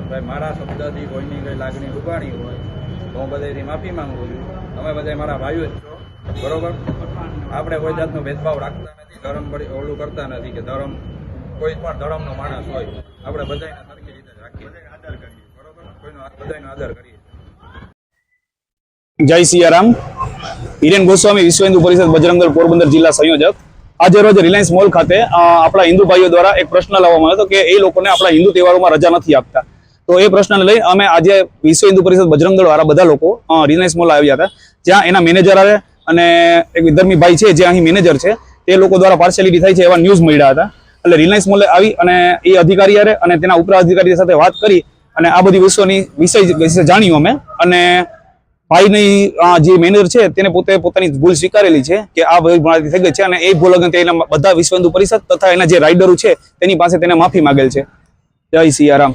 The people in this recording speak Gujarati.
ભાઈ મારા શબ્દથી કોઈની કંઈ લાગણી દુભાણી હોય તો હું બધાથી માફી માંગુ છું. તમે બધા મારા ભાઈઓ જ છો, બરોબર. આપણે કોઈ જાતનો ભેદભાવ રાખતા નથી, ધર્મ ઓલું કરતા નથી કે ધર્મ કોઈ પણ ધર્મનો માણસ હોય આપણે બધાને સરખી રીતે રાખીએ, આદર કરીએ, બરોબર. કોઈનો બધાનો આદર કરીએ. જય સિયારામ. હિરેન ગોસ્વામી, વિશ્વ હિન્દુ પરિષદ બજરંગ દળ પોરબંદર જિલ્લા સંયોજક. આજે રોજ રિલાયન્સ મોલ ખાતે આપણા હિન્દુ ભાઈઓ દ્વારા એક પ્રશ્ન લાવવામાં આવ્યો હતો કે એ લોકોને આપણા હિન્દુ તહેવારોમાં રજા નથી આપતા. તો એ પ્રશ્નને લઈ અમે આજે વિશ્વ હિન્દુ પરિષદ બજરંગ દળ વાળા બધા લોકો રિલાયન્સ મોલ આવ્યા હતા, જ્યાં એના મેનેજર આવે અને એક વિધર્મી ભાઈ છે જે અહીં મેનેજર છે, તે લોકો દ્વારા પાર્શિયાલિટી થાય છે એવા ન્યૂઝ મળ્યા હતા. એટલે રિલાયન્સ મોલે આવી અને એ અધિકારી અને તેના ઉપરા અધિકારી સાથે વાત કરી અને આ બધી વિષય જાણ્યું અમે. અને ભાઈની જે મેનેજર છે તેને પોતાની ભૂલ સ્વીકારેલી છે કે આ ભૂલ થઈ ગઈ છે અને એ ભૂલ અંગે તેના બધા વિશ્વ હિન્દુ પરિષદ તથા એના જે રાઇડરો છે તેની પાસે તેને માફી માંગેલ છે. જય સિયારામ.